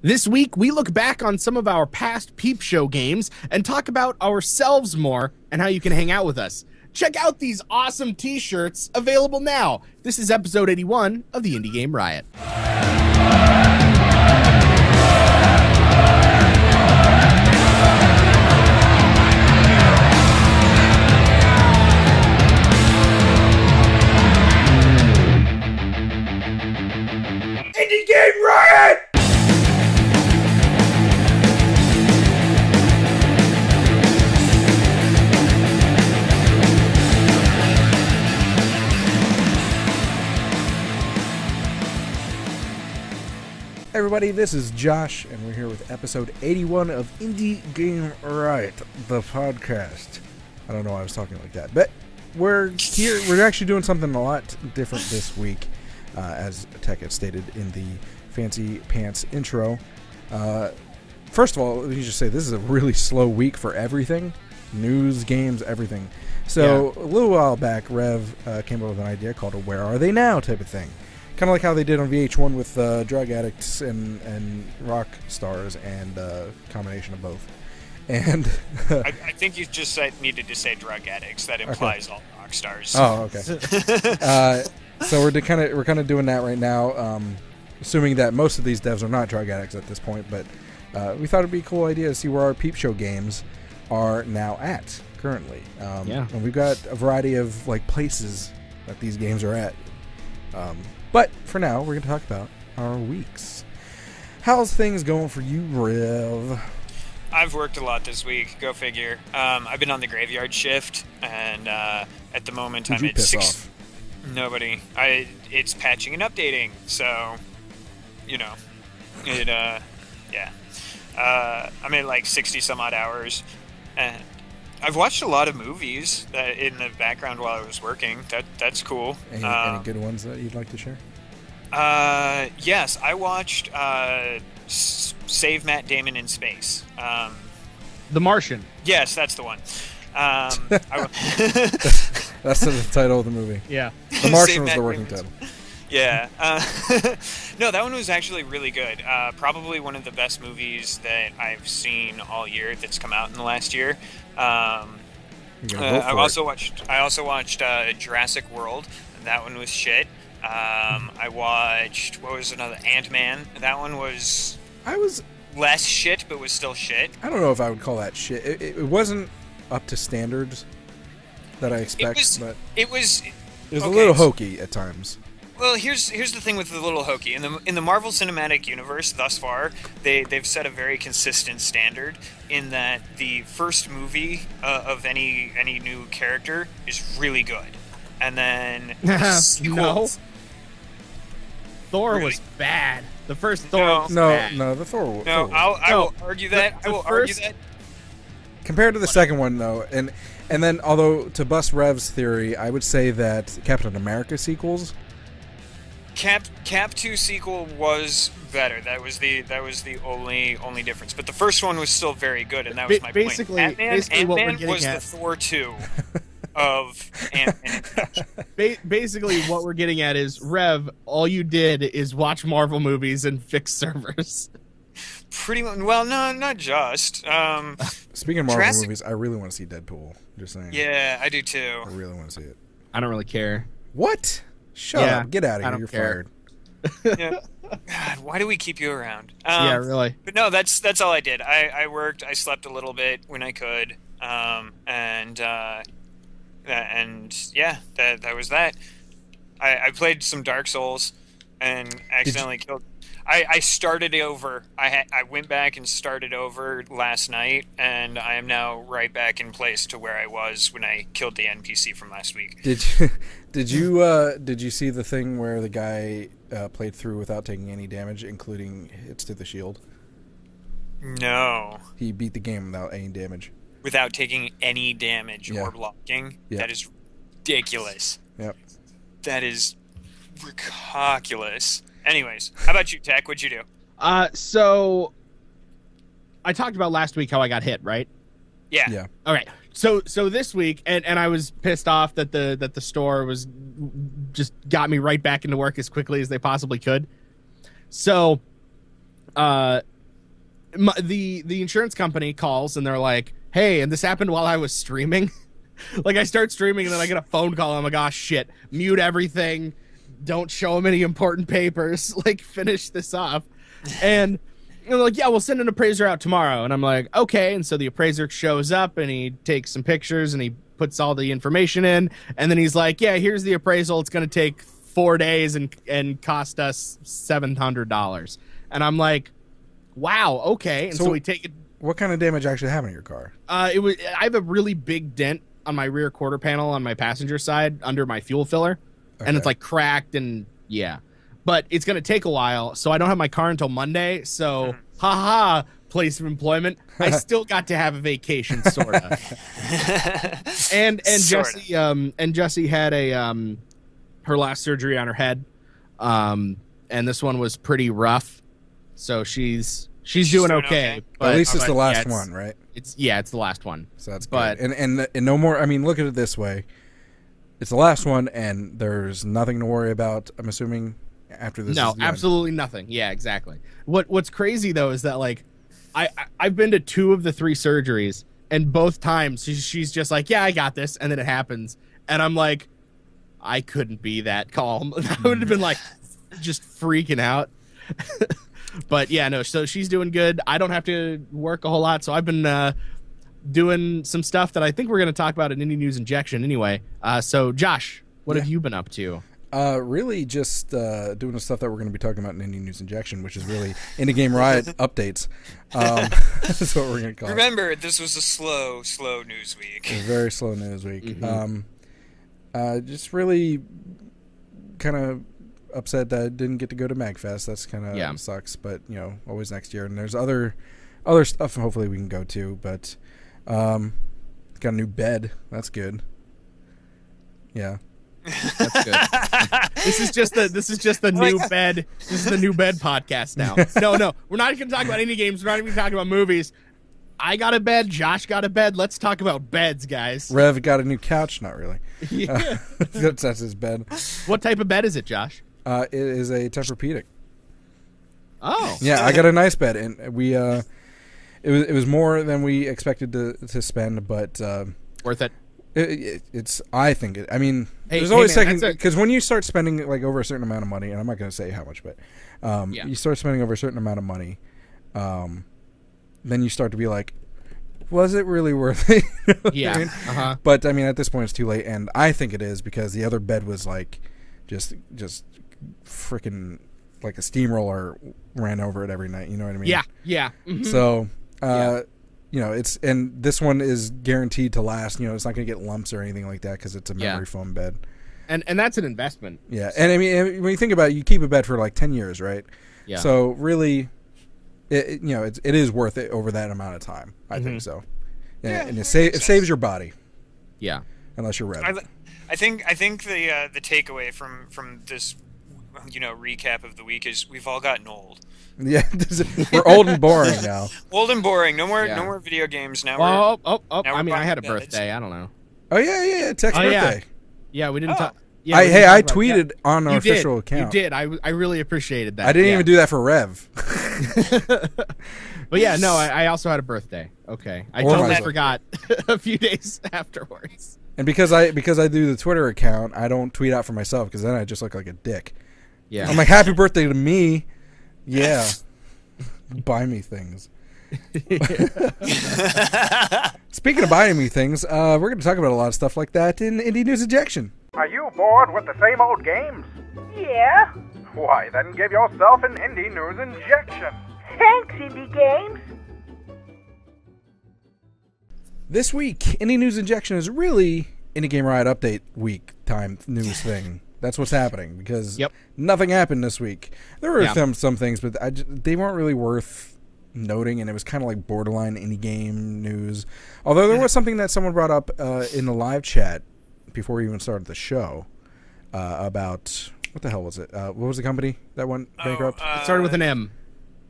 This week, we look back on some of our past Peep Show games and talk about ourselves more and how you can hang out with us. Check out these awesome t-shirts available now. This is episode 81 of the Indie Game Riot. Indie Game Riot! Hey everybody, this is Josh, and we're here with episode 81 of Indie Game Riot, the podcast. I don't know why I was talking like that, but we're here. We're actually doing something a lot different this week, as Tech had stated in the Fancy Pants intro. First of all, let me just say this is a really slow week for everything. News, games, everything. So A little while back, Rev came up with an idea called a Where Are They Now type of thing. Kind of like how they did on VH1 with drug addicts and rock stars, and a combination of both. And I think you just needed to say drug addicts. That implies all rock stars. Oh, okay. So we're kind of doing that right now, assuming that most of these devs are not drug addicts at this point. But we thought it'd be a cool idea to see where our Peep Show games are now at currently. And we've got a variety of places that these games are at. But for now, we're going to talk about our weeks. How's things going for you, Rev? I've worked a lot this week. Go figure. I've been on the graveyard shift, and at the moment Who'd I'm you at piss 6. Off? Nobody. It's patching and updating, so I'm at 60 some odd hours, and I've watched a lot of movies in the background while I was working. That's cool. Any good ones that you'd like to share? Yes, I watched Save Matt Damon in Space. The Martian. Yes, that's the one. That's the title of the movie. Yeah. The Martian was the working title. Yeah. No, that one was actually really good. Probably one of the best movies that I've seen all year that's come out in the last year. I also watched Jurassic World. That one was shit. I watched, what was another, Ant-Man. That one was less shit, but was still shit. I don't know if I would call that shit. It wasn't up to standards that I expect, but it was a little hokey at times. Well, here's the thing with the little hokey. In the Marvel Cinematic Universe thus far, they've set a very consistent standard in that the first movie of any new character is really good, and then No. Thor Really? was bad. The first Thor was bad. No, the Thor was I will argue that. Argue that. Compared to the second one, though, and then, although to bust Rev's theory, I would say that Captain America sequels. Cap 2 sequel was better. That was the only difference. But the first one was still very good, and that was my point. Ant-Man was the Thor 2 of Ant-Man. Basically, what we're getting at is, Rev, all you did is watch Marvel movies and fix servers. Pretty much. Well, no, not just. Speaking of Marvel movies, I really want to see Deadpool. Just saying. Yeah, I do too. I really want to see it. I don't really care. What? Shut up. Get out of here. You're fired. Yeah. God, why do we keep you around? Yeah, really. But no, that's all I did. I worked. I slept a little bit when I could. And yeah, that was that. I played some Dark Souls and accidentally killed. I started over. I went back and started over last night, and I am now right back in place to where I was when I killed the NPC from last week. Did you see the thing where the guy played through without taking any damage, including hits to the shield? No. He beat the game without any damage. Without taking any damage or blocking? Yeah. That is ridiculous. Yep. That is ridiculous. Anyways, how about you, Tech? What'd you do? So I talked about last week how I got hit, right? Yeah. Okay. So this week, and I was pissed off that the store was just got me right back into work as quickly as they possibly could. So the insurance company calls and they're like, hey, and this happened while I was streaming. Like, I start streaming and then I get a phone call. I'm like, oh, shit, mute everything. Don't show them any important papers. Like, finish this off. And they're like, yeah, we'll send an appraiser out tomorrow. And I'm like, okay. And so the appraiser shows up and he takes some pictures and he puts all the information in. And then he's like, yeah, here's the appraisal. It's going to take 4 days and cost us $700. And I'm like, wow, okay. And so we take it. What kind of damage actually happened to your car? I have a really big dent on my rear quarter panel on my passenger side under my fuel filler. Okay. And it's like cracked and yeah. But it's going to take a while, so I don't have my car until Monday. So, haha, place of employment. I still got to have a vacation, sort of. and Jessie had a her last surgery on her head, and this one was pretty rough. So she's doing okay. But, at least it's the last one, right? It's the last one. So that's good. And no more. I mean, look at it this way: it's the last one, and there's nothing to worry about. I'm assuming. After this, no, absolutely nothing. Yeah, exactly. What's crazy though is that like I've been to 2 of the 3 surgeries, and both times she's just like, yeah, I got this, and then it happens, and I'm like, I couldn't be that calm. I would have been like just freaking out. But yeah, no. So she's doing good. I don't have to work a whole lot, so I've been doing some stuff that I think we're going to talk about in Indie News Injection anyway. So Josh, what have you been up to? Really just doing the stuff that we're going to be talking about in Indie News Injection, which is really Indie Game Riot updates. That's what we're going to call Remember, this was a slow news week. A very slow news week. Mm-hmm. Just really kind of upset that I didn't get to go to MagFest. That's kind of sucks, but, always next year. And there's other stuff hopefully we can go to, but got a new bed. That's good. Yeah. That's good. This is just the new bed. This is the new bed podcast now. No, we're not going to talk about indie games. We're not even talking about movies. I got a bed. Josh got a bed. Let's talk about beds, guys. Rev got a new couch. Not really. Yeah. That's his bed. What type of bed is it, Josh? It is a Tempur-Pedic. Oh. Yeah, I got a nice bed, and we it was more than we expected to spend, but worth it. It's. I think it. I mean, there's always because when you start spending like over a certain amount of money, and I'm not going to say how much, but you start spending over a certain amount of money, then you start to be like, was it really worth it? Yeah. I mean? But I mean, at this point, it's too late, and I think it is because the other bed was like, just freaking like a steamroller ran over it every night. You know what I mean? Yeah. Yeah. Mm-hmm. So. It's and this one is guaranteed to last. It's not going to get lumps or anything like that because it's a memory foam bed. And that's an investment. Yeah, and I mean, when you think about it, you keep a bed for like 10 years, right? Yeah. So really, it is worth it over that amount of time. I think so. Yeah, and it saves your body. Yeah. Unless you're red. I think the takeaway from this recap of the week is we've all gotten old. Yeah, we're old and boring now. Old and boring. No more video games now. I mean, I had a birthday. I don't know. Oh yeah. Text birthday. Yeah, we didn't talk. Yeah, I tweeted on our official account. You did. I really appreciated that. I didn't even do that for Rev. But yeah, no, I also had a birthday. Okay, I totally forgot a few days afterwards. And because I do the Twitter account, I don't tweet out for myself because then I just look like a dick. Yeah, I'm like, happy birthday to me. Yeah. Buy me things. Speaking of buying me things, we're going to talk about a lot of stuff like that in Indie News Injection. Are you bored with the same old games? Yeah. Why, then give yourself an Indie News Injection. Thanks, Indie Games. This week, Indie News Injection is really Indie Game Riot Update week time news thing. That's what's happening because nothing happened this week. There were some things, but they weren't really worth noting, and it was kind of like borderline indie game news. Although there was something that someone brought up in the live chat before we even started the show about what the hell was it? What was the company that went bankrupt? It started with an M.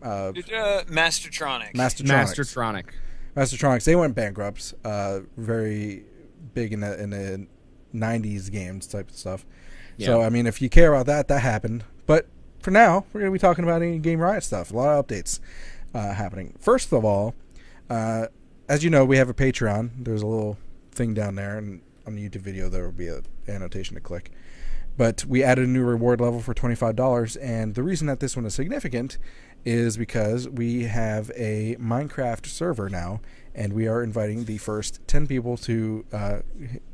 Mastertronic. Mastertronics. They went bankrupt. Very big in the 90s games type of stuff. Yeah. So, I mean, if you care about that happened. But for now, we're going to be talking about Indie Game Riot stuff. A lot of updates. happening. First of all, as you know, we have a Patreon. There's a little thing down there, and on the YouTube video there will be an annotation to click. But we added a new reward level for $25, and the reason that this one is significant is because we have a Minecraft server now, and we are inviting the first 10 people to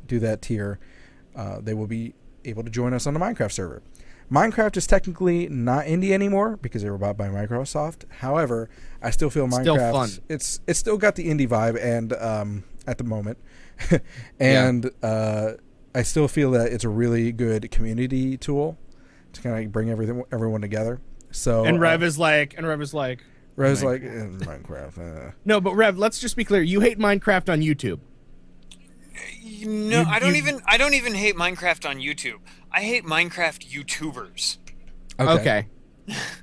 do that tier. They will be able to join us on the Minecraft server. Minecraft is technically not indie anymore because they were bought by Microsoft. However, I still feel Minecraft still fun. It's still got the indie vibe, and at the moment, and I still feel that it's a really good community tool to kind of bring everyone together. So Rev is like Minecraft. No, but Rev, let's just be clear. You hate Minecraft on YouTube. No, I don't even hate Minecraft on YouTube. I hate Minecraft YouTubers. Okay.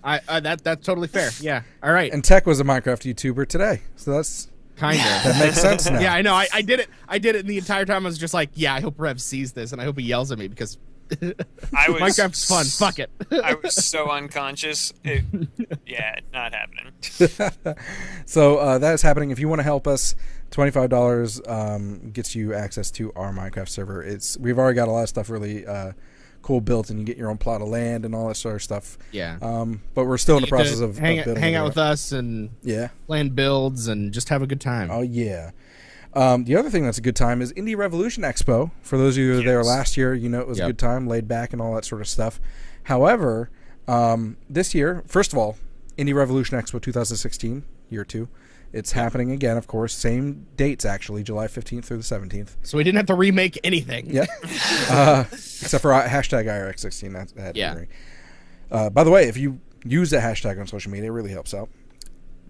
That's totally fair. Yeah. All right. And Tech was a Minecraft YouTuber today, so that's kind of that makes sense now. Yeah, I know. I did it. And the entire time I was just like, yeah, I hope Rev sees this, and I hope he yells at me because Minecraft's fun. Fuck it. I was so unconscious. Not happening. So that is happening. If you want to help us, $25 gets you access to our Minecraft server. We've already got a lot of stuff really cool built, and you get your own plot of land and all that sort of stuff. Yeah. But we're still in the process of hang out with us and plan builds and just have a good time. Oh yeah. The other thing that's a good time is Indie Revolution Expo. For those of you who were there last year, you know it was a good time, laid back and all that sort of stuff. However, this year, first of all, Indie Revolution Expo 2016, year 2. It's happening again, of course. Same dates, actually, July 15th through the 17th. So we didn't have to remake anything. Yeah. Except for hashtag IRX16. That had to be. By the way, if you use that hashtag on social media, it really helps out.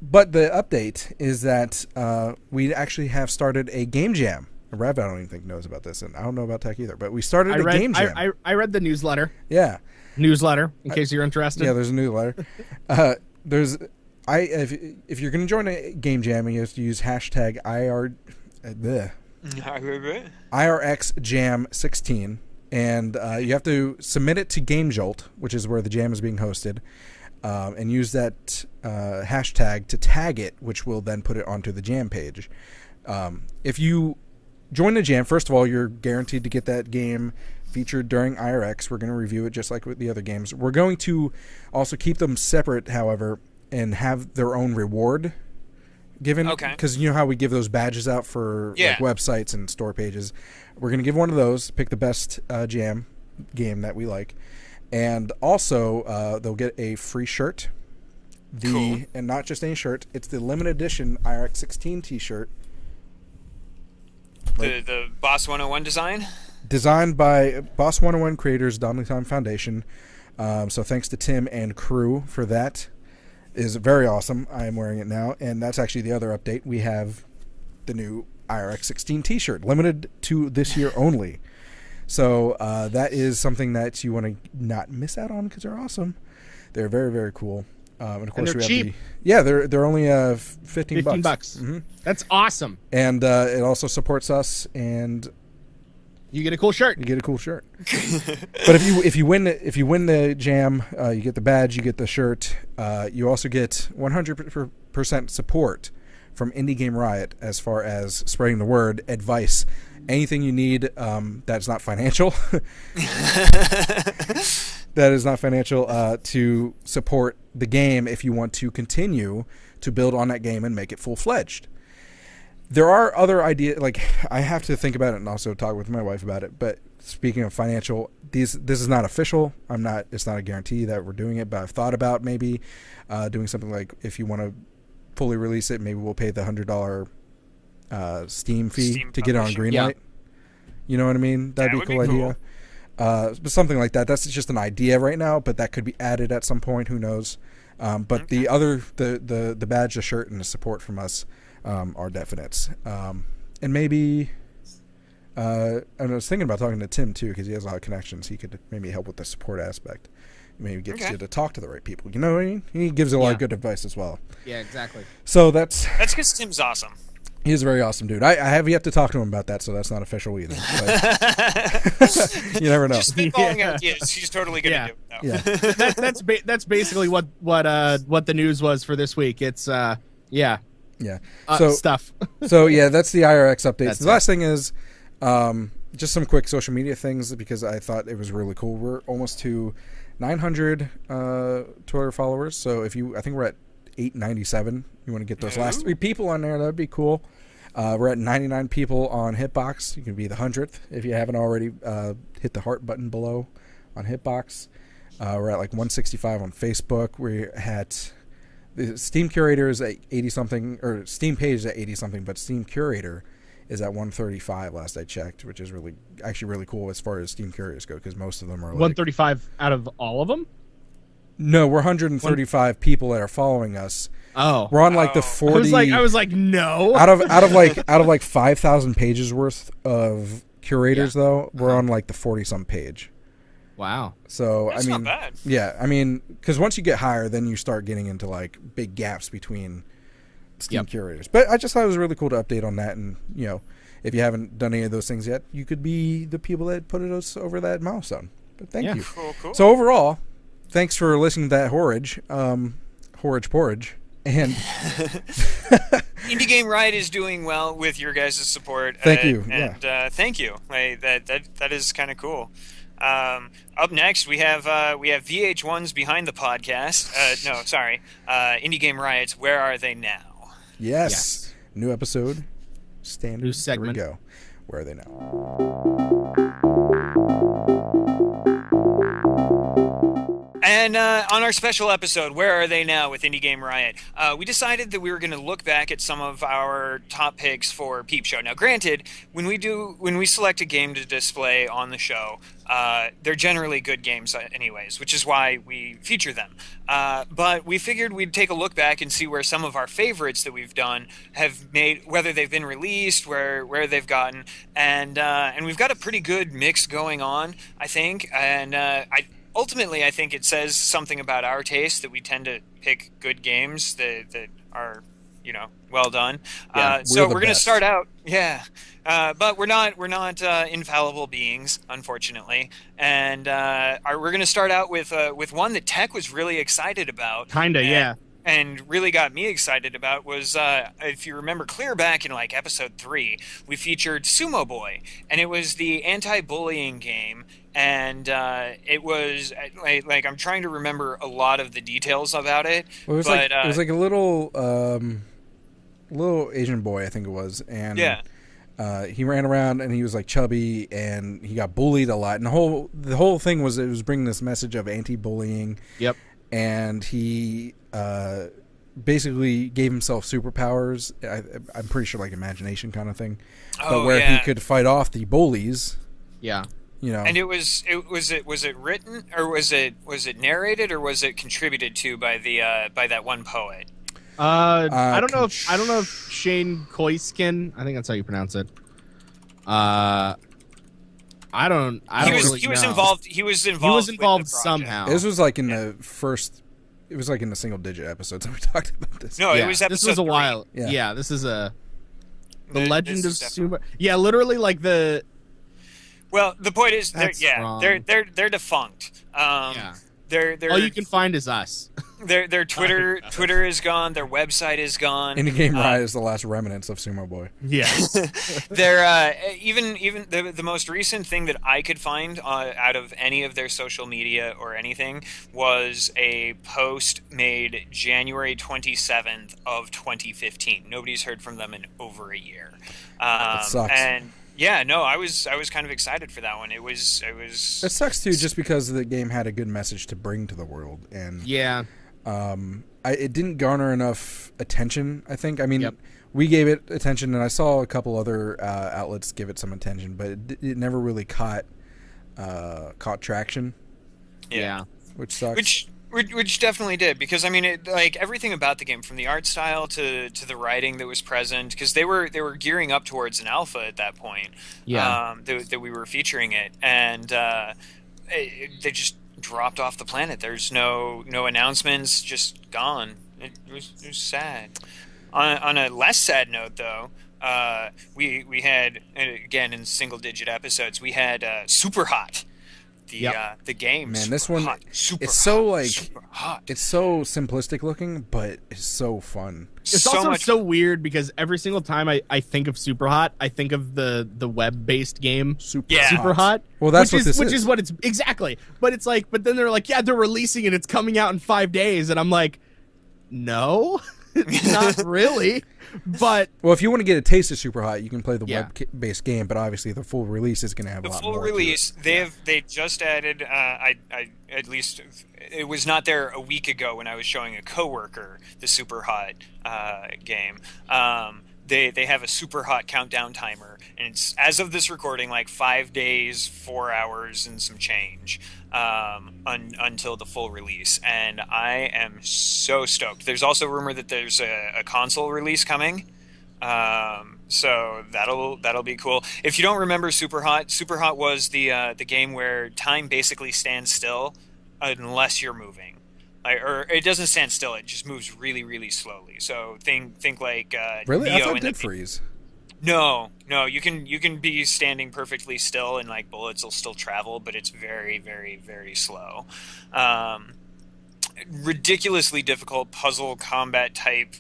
But the update is that we actually have started a game jam. Rev, I don't even think knows about this, and I don't know about Tech either. But we started a game jam. I read the newsletter. Yeah. Newsletter, in case you're interested. Yeah, there's a newsletter. If you're going to join a game jam, you have to use hashtag IRXJam16, and you have to submit it to GameJolt, which is where the jam is being hosted, and use that hashtag to tag it, which will then put it onto the jam page. If you join the jam, first of all, you're guaranteed to get that game featured during IRX. We're going to review it just like with the other games. We're going to also keep them separate, however, and have their own reward given. Okay. Because you know how we give those badges out for like websites and store pages. We're going to give one of those, pick the best jam game that we like. And also, they'll get a free shirt. Cool. And not just any shirt. It's the limited edition IRX16 t-shirt. The Boss 101 design? Designed by Boss 101 creators, Dominic Time Foundation. So thanks to Tim and crew for that. Is very awesome. I am wearing it now, and that's actually the other update. We have the new IRX16 t-shirt, limited to this year only. So that is something that you want to not miss out on because they're awesome. They're very, very cool. And of course, they're cheap. They're only $15 bucks. Mm-hmm. That's awesome. And it also supports us, and you get a cool shirt. But if you win the jam, you get the badge, you get the shirt. You also get 100% support from Indie Game Riot as far as spreading the word, advice, anything you need that's not financial. That is not financial to support the game if you want to continue to build on that game and make it full-fledged. There are other ideas, like I have to think about it and also talk with my wife about it, but speaking of financial, this is not official. It's not a guarantee that we're doing it, but I've thought about maybe doing something like if you want to fully release it, maybe we'll pay the $100 Steam fee to get it on Greenlight. Yeah. You know what I mean? That'd be a cool idea. But something like that. That's just an idea right now, but that could be added at some point. Who knows? But the other, the badge, the shirt, and the support from us are definites. And maybe I was thinking about talking to Tim too because he has a lot of connections. He could maybe help with the support aspect. Maybe get you to talk to the right people. You know what I mean? He gives a lot of good advice as well. Yeah, exactly. So that's because Tim's awesome. He's a very awesome dude. I have yet to talk to him about that, so that's not official either. But you never know. Just spitballing ideas. He's totally going to do it. No. Yeah. That's basically what the news was for this week. It's Yeah. Stuff. So yeah, that's the IRX updates. That's the last thing is just some quick social media things because I thought it was really cool. We're almost to 900 Twitter followers. So I think we're at 897. You want to get those last 3 people on there? That'd be cool. We're at 99 people on Hitbox. You can be the 100th if you haven't already. Hit the heart button below on Hitbox. We're at like 165 on Facebook. We're at the Steam Curator is at 80 something, or Steam page is at 80 something, but Steam Curator is at 135 last I checked, which is really cool as far as Steam Curators go because most of them are like 135 out of all of them. No, we're 135 people that are following us. Oh, we're on like the 40. I was like, no. out of like 5,000 pages worth of curators, though, we're on like the 40-some page. Wow. So That's not bad. Yeah, I mean, because once you get higher, then you start getting into like big gaps between Steam curators. But I just thought it was really cool to update on that, and if you haven't done any of those things yet, you could be the people that put us over that milestone. But thank you. Cool. So overall, thanks for listening to that horage porridge. And Indie Game Riot is doing well with your guys' support. Thank you. Thank you. That is kind of cool. Up next, we have VH1's Behind the Podcast. Indie Game Riot's Where Are They Now? Yes. New episode. Standard. New segment. Here we go. Where are they now? And on our special episode, Where Are They Now with Indie Game Riot, we decided that we were going to look back at some of our top picks for Peep Show. Now, granted, when we select a game to display on the show, they're generally good games anyways, which is why we feature them. But we figured we'd take a look back and see where some of our favorites that we've done have made, whether they've been released, where they've gotten, and we've got a pretty good mix going on, I think, and ultimately, I think it says something about our taste that we tend to pick good games that are, well done. So we're going to start out, but we're not infallible beings, unfortunately, and we're going to start out with one that Tech was really excited about. And really got me excited about was, if you remember clear back in like episode 3, we featured Sumo Boy, and it was the anti-bullying game, and it was like I'm trying to remember a lot of the details about it. Well, it was like a little Asian boy, I think it was, and he ran around and he was like chubby and he got bullied a lot, and the whole thing was it was bringing this message of anti-bullying. Yep. And he basically gave himself superpowers. I'm pretty sure like imagination kind of thing, but where he could fight off the bullies. Yeah. And was it written or was it narrated or was it contributed to by that one poet? I don't know if Shane Koiskin, I think that's how you pronounce it. I don't really he was know. involved. He was involved somehow. This was like in the first. It was like in the single-digit episodes that we talked about this. No, it was episode. This was a 3. while. Yeah, this is the Legend of Sumo. Yeah, literally like the. Well, the point is, they're defunct. All you can find is us. Their Twitter is gone. Their website is gone. Indie Game Riot is the last remnants of Sumo Boy. Yeah. They're even the most recent thing that I could find out of any of their social media or anything was a post made January 27th of 2015. Nobody's heard from them in over a year. That sucks. And yeah, no, I was kind of excited for that one. It sucks too, just because the game had a good message to bring to the world, and it didn't garner enough attention. I think. I mean, we gave it attention, and I saw a couple other outlets give it some attention, but it never really caught traction. Yeah, which sucks. Which definitely did, because I mean, like everything about the game, from the art style to the writing that was present, because they were gearing up towards an alpha at that point. Yeah, that we were featuring it, and they just dropped off the planet. There's no announcements, just gone. It was sad. On a less sad note, though, we had, again, in single-digit episodes, we had Superhot. The game, man, super this one, hot, super it's so hot, like, super hot. it's so simplistic looking, but it's so fun. It's so also much so weird because every single time I think of Superhot, I think of the web-based game Superhot. Well, that's which what is what it's exactly. But it's like, but then they're like, yeah, they're releasing it. It's coming out in 5 days, and I'm like, no, not really. But well, if you want to get a taste of Superhot, you can play the web-based game. But obviously, the full release is going to have a lot more. The full release, they just added. I at least it was not there a week ago when I was showing a coworker the Superhot game. They have a Superhot countdown timer, and it's, as of this recording, like 5 days, 4 hours, and some change until the full release. And I am so stoked. There's also rumor that there's a console release coming, so that'll be cool. If you don't remember Superhot was the game where time basically stands still unless you're moving. Or it doesn't stand still; it just moves really, really slowly. So think like really, Neo I thought it in did freeze. No, you can be standing perfectly still, and like bullets will still travel, but it's very, very, very slow. Ridiculously difficult puzzle combat type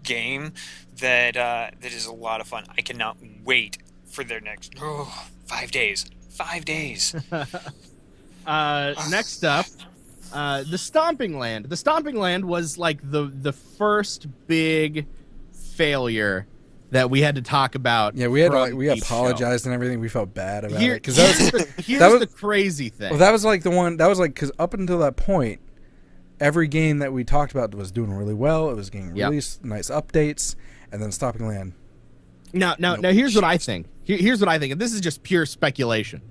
game that is a lot of fun. I cannot wait for their next 5 days. 5 days. Next up. The Stomping Land. The Stomping Land was like the first big failure that we had to talk about. Yeah, we apologized and everything. We felt bad about it because that was the crazy thing. Well, that was like the one that was like because up until that point, every game that we talked about was doing really well. It was getting released, nice updates, and then Stomping Land. Now, here's what I think. Here's what I think, and this is just pure speculation.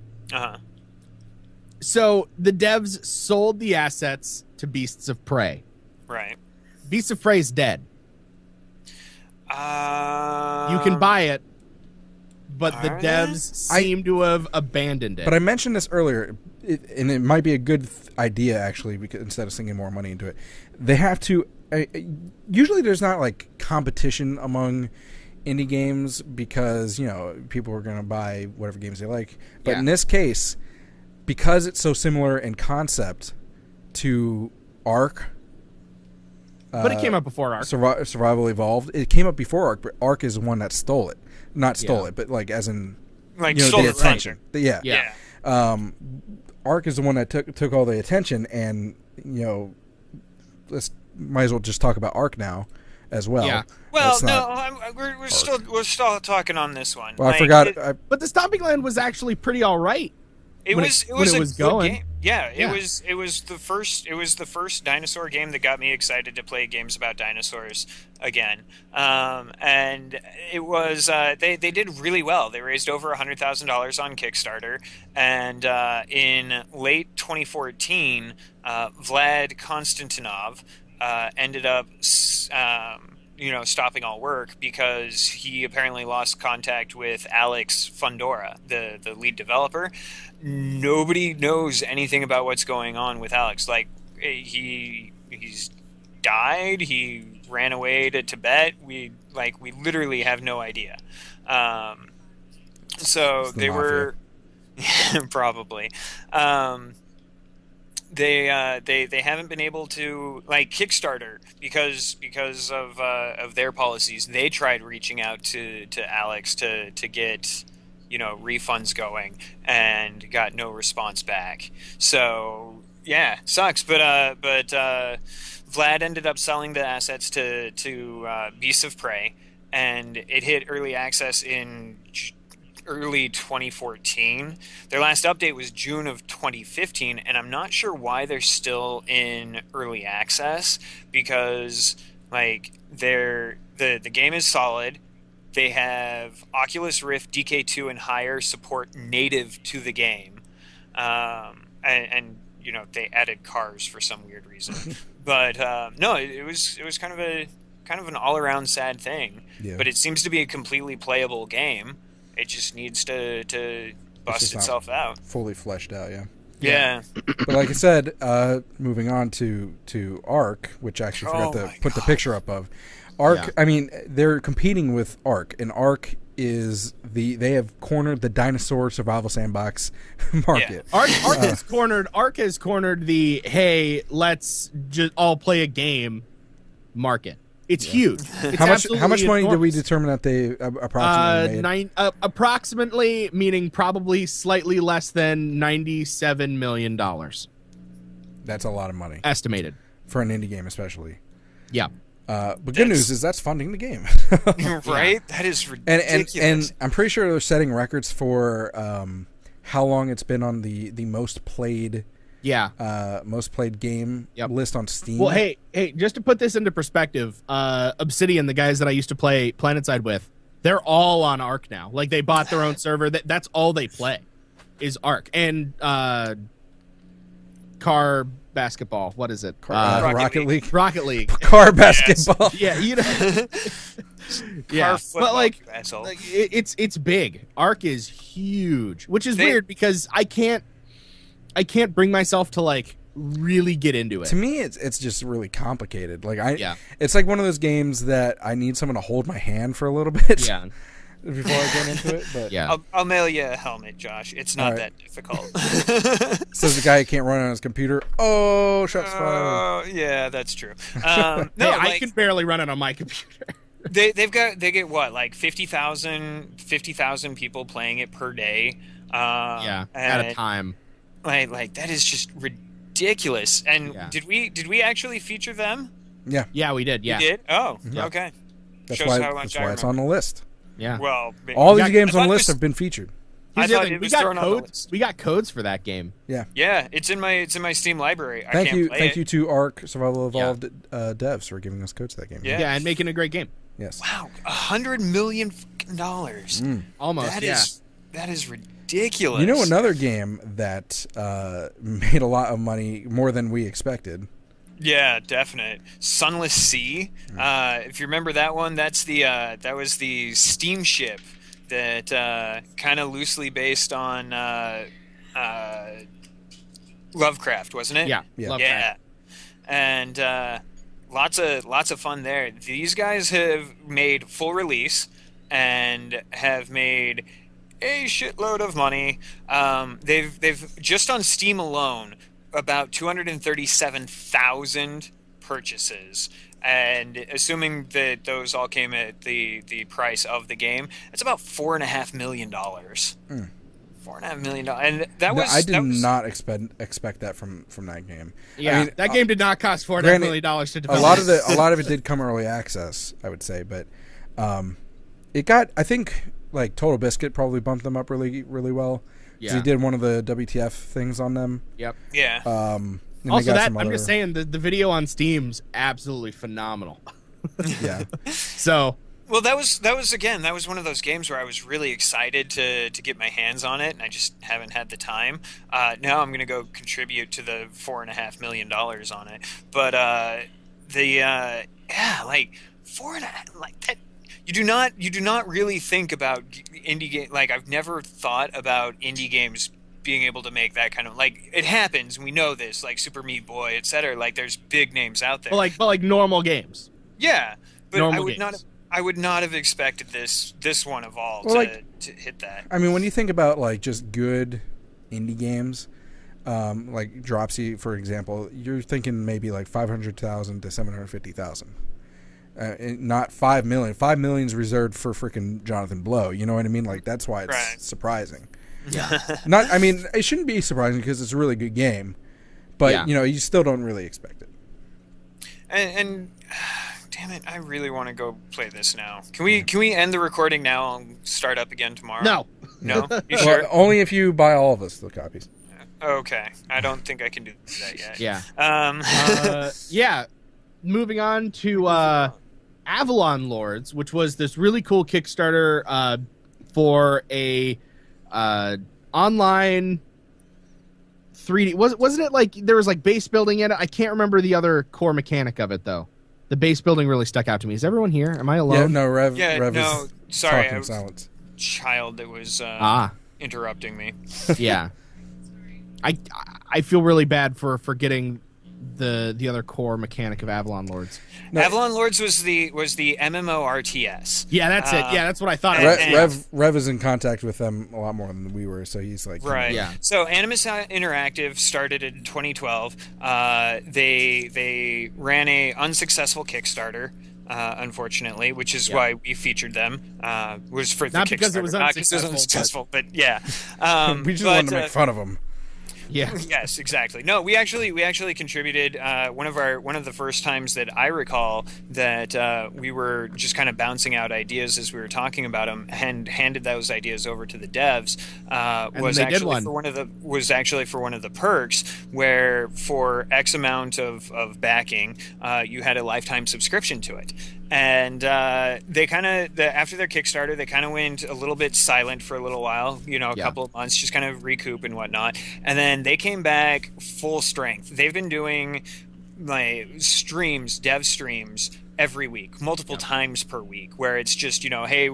So the devs sold the assets to Beasts of Prey. Right. Beasts of Prey is dead. You can buy it, but the devs seem to have abandoned it. But I mentioned this earlier, and it might be a good idea, actually, because instead of sinking more money into it. They have to... usually there's not, like, competition among indie games because, you know, people are going to buy whatever games they like. But in this case... because it's so similar in concept to Ark. But it came up before Ark. Survival Evolved. It came up before Ark, but Ark is the one that stole it. Not stole it, but like as in... like, you know, stole the attention. Yeah. Ark is the one that took all the attention, and, you know, might as well just talk about Ark now as well. Yeah. Well, we're still talking on this one. Well, I forgot. But the Stomping Land was actually pretty all right. It was a good game. Yeah, Yeah. It was the first dinosaur game that got me excited to play games about dinosaurs again. And it was they did really well. They raised over $100,000 on Kickstarter, and in late 2014, Vlad Konstantinov ended up stopping all work because he apparently lost contact with Alex Fundora, the lead developer. Nobody knows anything about what's going on with Alex. Like, he's died. He ran away to Tibet. We literally have no idea. So they were probably. They haven't been able to, like, Kickstarter because of their policies. They tried reaching out to Alex to get, you know, refunds going and got no response back. So yeah, sucks. But Vlad ended up selling the assets to Beasts of Prey, and it hit early access in early 2014. Their last update was June of 2015, and I'm not sure why they're still in early access because, like, the game is solid. They have Oculus Rift DK2 and higher support native to the game, and you know, they added cars for some weird reason. But no, it was kind of an all around sad thing. Yeah. But it seems to be a completely playable game. It just needs to bust itself out. Fully fleshed out, yeah. But like I said, moving on to Ark, which I actually forgot to put the picture up of. Ark. Yeah. I mean, they're competing with Ark, and Ark is they have cornered the dinosaur survival sandbox market. Ark has cornered the hey, let's just all play a game market. It's huge. It's How much money did we enormous. determine that they approximately made? Approximately, meaning probably slightly less than $97 million That's a lot of money estimated. for an indie game, especially. Yeah. But good news is that's funding the game. Right? That is ridiculous. and I'm pretty sure they're setting records for how long it's been on the most played game list on Steam. Well, hey, just to put this into perspective, Obsidian, the guys that I used to play PlanetSide with, they're all on Ark now. Like, they bought their own server. That's all they play is Ark. And car basketball. What is it? Rocket League. Rocket League. Car basketball. Yeah, you know. Yeah, but like it's big. Ark is huge, which is weird because I can't bring myself to like really get into it. To me, it's just really complicated. Like it's like one of those games that I need someone to hold my hand for a little bit. Yeah. Before I get into it, but yeah, I'll mail you a helmet, Josh. It's not that difficult. Says the guy who can't run on his computer. Oh, shots fired. Yeah, that's true. No, I can barely run it on my computer. They get what, like 50,000 people playing it per day. At a time. Like that is just ridiculous. And did we actually feature them? Yeah, we did. Yeah, we did. Oh, okay. That's why it's on the list. Yeah. Well, all these games on the list have been featured. I thought it was thrown on the list. We got codes for that game. Yeah. Yeah, it's in my Steam library. Thank you to Ark Survival Evolved devs for giving us codes to that game. Yeah, and making a great game. Yes. Wow, $100 million. Almost. That is ridiculous. You know another game that made a lot of money, more than we expected. Yeah, definite. Sunless Sea. If you remember that one, that was the steamship that kind of loosely based on Lovecraft, wasn't it? Yeah. Lovecraft. Yeah. And lots of fun there. These guys have made full release and have made a shitload of money. They've just on Steam alone about 237,000 purchases, and assuming that those all came at the price of the game, it's about $4.5 million. $4.5 million, and I did not expect that from that game. Yeah, I mean, that game did not cost $4.5 million to develop. A lot of it did come early access, I would say, but it got, I think, like Total Biscuit probably bumped them up really really well. Yeah, he did one of the WTF things on them. Yep. Yeah. Also, I'm just saying the video on Steam's absolutely phenomenal. Yeah. So. Well, that was one of those games where I was really excited to get my hands on it, and I just haven't had the time. Now I'm going to go contribute to the $4.5 million on it. But like $4.5, like that. You do not really think about indie game. Like, I've never thought about indie games being able to make that kind of, like, it happens. We know this, like Super Meat Boy, etc. Like, there's big names out there. But like normal games. Yeah, but normal I would not have expected this one of all to hit that. I mean, when you think about like just good indie games, like Dropsy, for example, you're thinking maybe like 500,000 to 750,000. Not 5 million. 5 million is reserved for freaking Jonathan Blow. You know what I mean? Like, that's why it's surprising. Yeah. I mean, it shouldn't be surprising because it's a really good game, but you still don't really expect it. And damn it, I really want to go play this now. Can we end the recording now and start up again tomorrow? No. You sure? Well, only if you buy all of us the copies. Okay. I don't think I can do that yet. Yeah. Yeah. Moving on to Avalon Lords, which was this really cool Kickstarter for a online 3D. Wasn't it like there was like base building in it? I can't remember the other core mechanic of it though. The base building really stuck out to me. Is everyone here? Am I alone? Yeah, no, Rev. No, is sorry, talking I was silence. Child that was interrupting me. Yeah. I feel really bad for forgetting the other core mechanic of Avalon Lords? No. Avalon Lords was the MMO RTS. Yeah, that's it. Yeah, that's what I thought. Rev is in contact with them a lot more than we were, so he's like... Right. Yeah. So Animus Interactive started in 2012. They ran a unsuccessful Kickstarter, unfortunately, which is why we featured them. Was for the not Kickstarter. Because it was not because it was unsuccessful, but yeah. We just wanted to make fun of them. Yeah. Yes, exactly. No, we actually contributed. One of the first times that I recall that we were just kind of bouncing out ideas as we were talking about them, and handed those ideas over to the devs. Was actually for one of the perks, where for X amount of backing, you had a lifetime subscription to it. And they after their Kickstarter, they kind of went a little bit silent for a little while, a couple of months, just kind of recoup and whatnot. And then they came back full strength. They've been doing like dev streams every week, multiple times per week, where it's just, hey,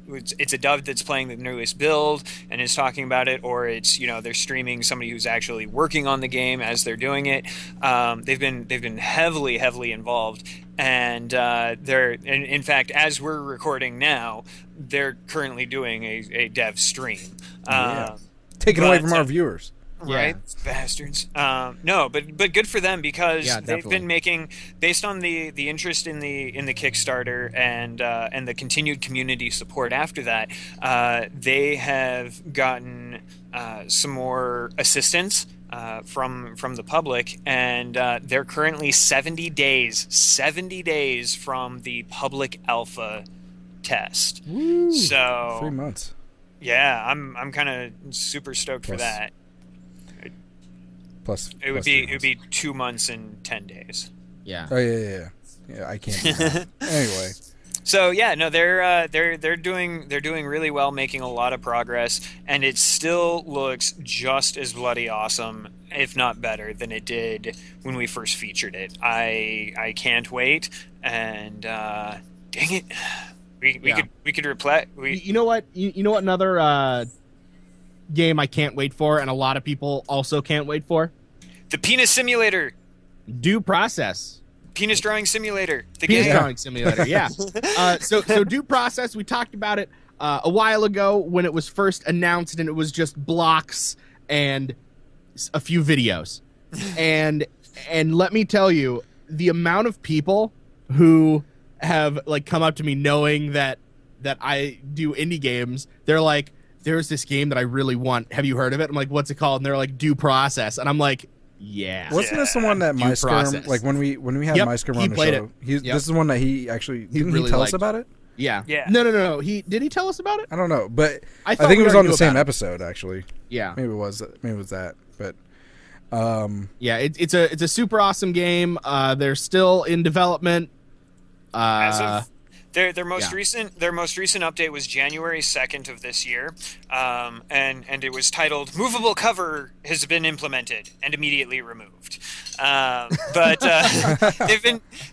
it's a dev that's playing the newest build and is talking about it, or it's, they're streaming somebody who's actually working on the game as they're doing it. They've been heavily involved. And in fact, as we're recording now, they're currently doing a dev stream. Taken away from our viewers. Right, bastards. No, but good for them, because they've been making, based on the interest in the Kickstarter and the continued community support after that, they have gotten some more assistance from the public, and they're currently 70 days from the public alpha test. Woo, so 3 months. Yeah, I'm kind of super stoked for that. It would be 2 months and 10 days. Yeah. Oh yeah. I can't do that. Anyway. So yeah, no, they're doing really well, making a lot of progress, and it still looks just as bloody awesome, if not better, than it did when we first featured it. I can't wait, and dang it, we could replay. You know what? You know what? Another game I can't wait for, and a lot of people also can't wait for. The Penis Simulator. Due Process. Penis Drawing Simulator. Drawing Simulator, yeah. So Due Process, we talked about it a while ago when it was first announced, and it was just blocks and a few videos. and let me tell you, the amount of people who have come up to me knowing that I do indie games, they're like, there's this game that I really want. Have you heard of it? I'm like, what's it called? And they're like, Due Process. And I'm like, yeah. Wasn't this the one that MySkerm, when we had MySkerm on the show, this is the one that he didn't really tell us about it? Yeah. No. Did he tell us about it? I don't know, but I think it was on the same episode, actually. Yeah. Maybe it was that, but yeah, it's a super awesome game. They're still in development. Their most recent update was January 2nd of this year, and it was titled "Movable Cover has been implemented and immediately removed." But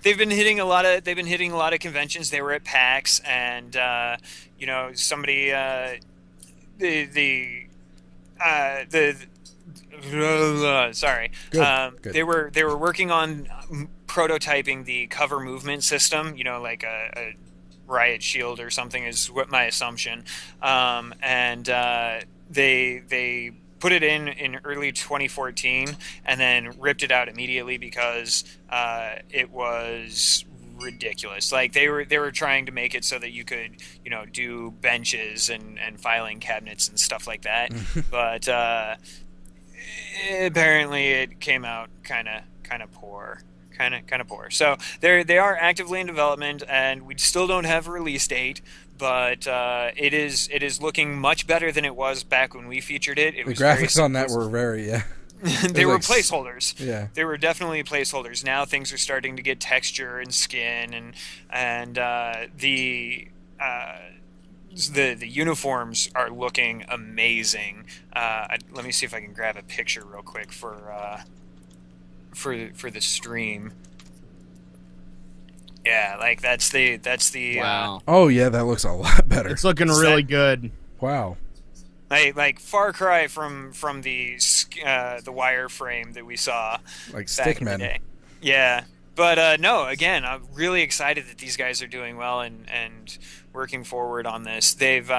they've been hitting a lot of conventions. They were at PAX, and somebody sorry. Good. They were working on prototyping the cover movement system, like a Riot Shield or something is what my assumption. And they put it in early 2014 and then ripped it out immediately because it was ridiculous. Like they were trying to make it so that you could, do benches and filing cabinets and stuff like that. But apparently it came out kind of poor. Kind of poor. So they are actively in development, and we still don't have a release date, but it is looking much better than it was back when we featured it. The graphics on that were very they were placeholders. Yeah, they were definitely placeholders. Now things are starting to get texture and skin, and the uniforms are looking amazing. Let me see if I can grab a picture real quick for the stream. Yeah, that's the wow. Oh yeah, that looks a lot better. It's looking really good. Wow. Like far cry from the wireframe that we saw Like back in the Stickmen. day. Yeah, but no. Again, I'm really excited that these guys are doing well and working forward on this. They've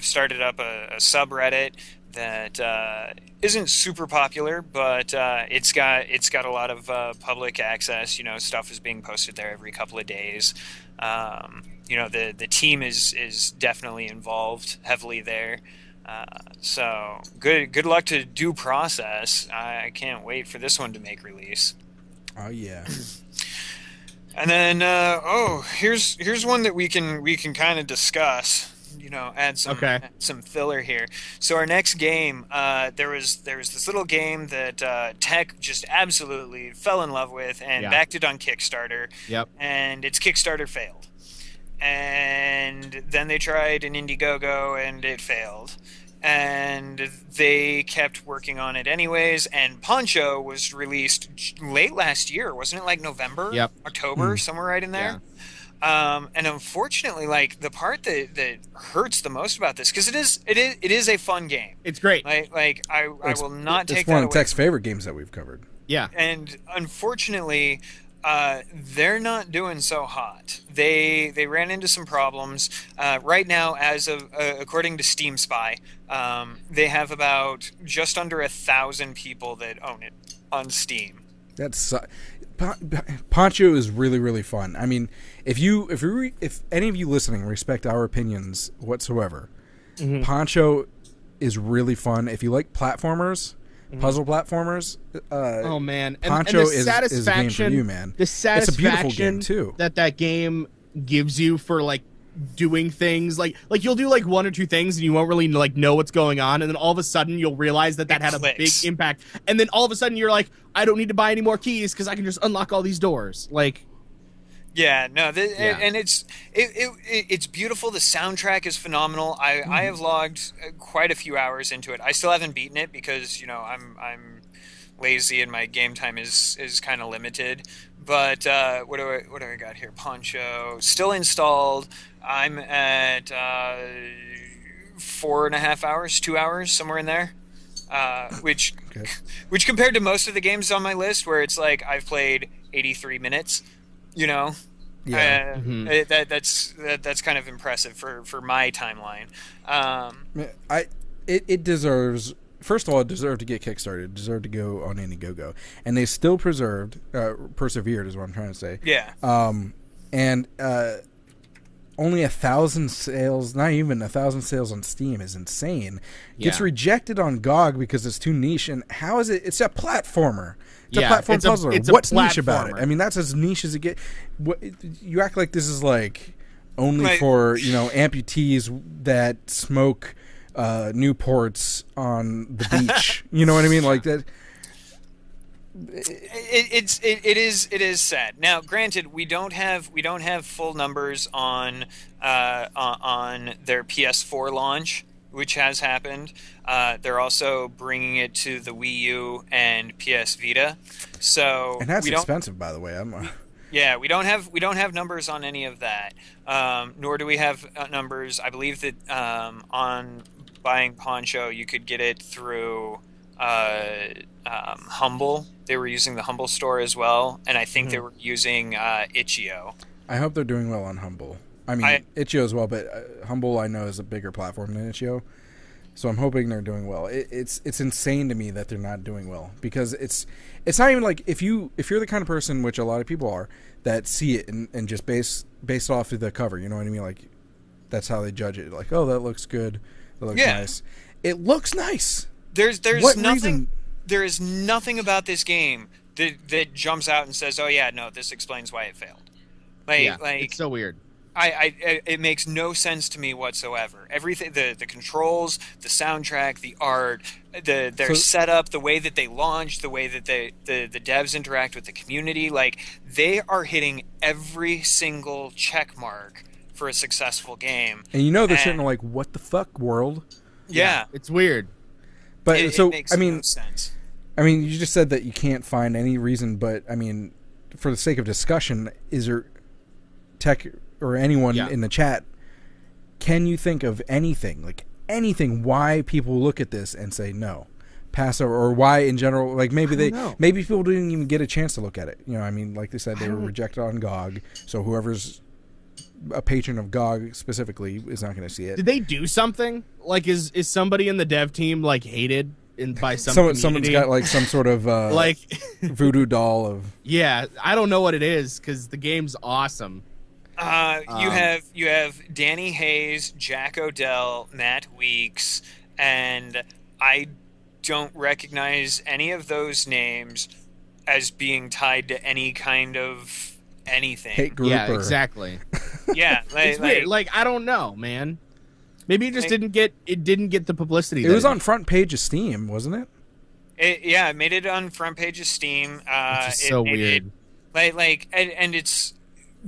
started up a subreddit that isn't super popular, but it's got a lot of public access. You know, stuff is being posted there every couple of days. You know, the team is definitely involved heavily there. So good luck to Due Process. I can't wait for this one to make release. Oh yeah. And then here's one that we can kind of discuss. You know, add some filler here. So our next game, there was this little game that Tech just absolutely fell in love with and backed it on Kickstarter. Yep. And its Kickstarter failed. And then they tried an Indiegogo and it failed. And they kept working on it anyways. And Poncho was released late last year, wasn't it? Like November, October, somewhere right in there. Yeah. And unfortunately, like the part that hurts the most about this, because it is a fun game. It's great. Like I will not take that away. It's one of Tech's favorite games that we've covered. Yeah. And unfortunately, they're not doing so hot. They ran into some problems. Right now, as of according to Steam Spy, they have about just under 1,000 people that own it on Steam. That's Poncho is really, really fun. I mean, if any of you listening respect our opinions whatsoever, Poncho is really fun. If you like platformers, puzzle platformers, oh man, Poncho and the is a game for you, man. The satisfaction it's a beautiful game too. that game gives you for like doing things like you'll do like one or two things and you won't really like know what's going on, and then all of a sudden you'll realize that had a big impact, and then all of a sudden you're like, I don't need to buy any more keys because I can just unlock all these doors. Like, and it's beautiful. The soundtrack is phenomenal. I have logged quite a few hours into it. I still haven't beaten it because, you know, I'm lazy and my game time is kind of limited. But what do I got here? Poncho still installed. I'm at 4.5 hours, 2 hours, somewhere in there. Which compared to most of the games on my list, where it's like I've played 83 minutes, you know, that's kind of impressive for my timeline. It deserves. First of all, it deserved to get kickstarted. It deserved to go on Indiegogo, and they still persevered, is what I'm trying to say. Yeah. And only 1,000 sales, not even 1,000 sales on Steam is insane. Gets rejected on GOG because it's too niche. And how is it? It's a platformer. It's a platform puzzler. What's niche about it? I mean, that's as niche as it gets. You act like this is like only for, you know, amputees that smoke Newports on the beach. You know what I mean? Like that. It is sad. Now, granted, we don't have full numbers on their PS4 launch, which has happened. They're also bringing it to the Wii U and PS Vita. So, and that's expensive, by the way. we don't have numbers on any of that. Nor do we have numbers. I believe that on buying Poncho, you could get it through Humble. They were using the Humble store as well, and I think they were using Itch.io. I hope they're doing well on Humble. I mean, Itch.io as well, but Humble I know is a bigger platform than Itch.io, so I'm hoping they're doing well. It's insane to me that they're not doing well, because it's not even like if you're the kind of person, which a lot of people are, that see it and just base it off of the cover. You know what I mean? Like that's how they judge it. Like, oh, that looks good. That looks nice. It looks nice. There's nothing. There is nothing about this game that jumps out and says, "Oh yeah, no, this explains why it failed." Like it's so weird. It makes no sense to me whatsoever. Everything, the controls, the soundtrack, the art, their setup, the way that they launch, the way that the devs interact with the community, like they are hitting every single check mark for a successful game. And you know they're sitting like, what the fuck, world? Yeah. It's weird. But it makes no sense. I mean, you just said that you can't find any reason, but I mean, for the sake of discussion, is there Tech or anyone in the chat, can you think of anything, like anything why people look at this and say no, pass over, or why in general, like maybe maybe people didn't even get a chance to look at it. You know, I mean, like they said, they were rejected on GOG, so whoever's a patron of GOG specifically is not going to see it. Did they do something? Like, is somebody in the dev team like hated by some someone's got like some sort of like voodoo doll of yeah, I don't know what it is because the game's awesome. You have Danny Hayes, Jack Odell, Matt Weeks, and I don't recognize any of those names as being tied to any kind of anything. hate group. Yeah, exactly. Yeah, It's weird. Like, I don't know, man. Maybe it just didn't get the publicity. It was on front page of Steam, wasn't it? It made it on front page of Steam. Which is so weird. And it's